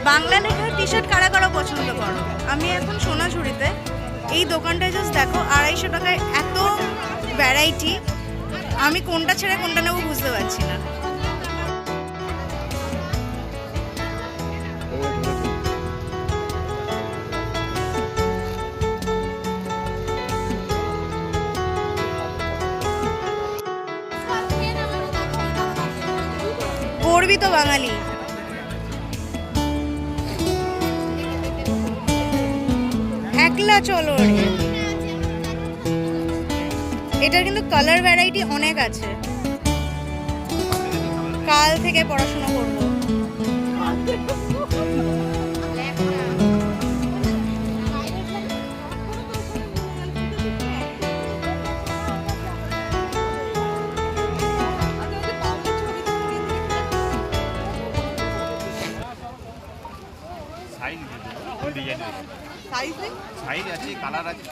বাংলা লেখার T shirt কারা কারা পছন্দ করো? আমি এখন সোনাঝুরিতে, এই দোকানটায় জাস্ট দেখো 250 টাকায় এত ভ্যারাইটি, আমি কোনটা ছেড়ে কোনটা নেবো বুঝতে পারছি না। গর্বিত বাঙালি। একলা চলো রে। এটার কিন্তু কালার ভ্যারাইটি অনেক আছে। কাল থেকে পড়াশোনা করবো। সাইজ আছে, কালার আছে।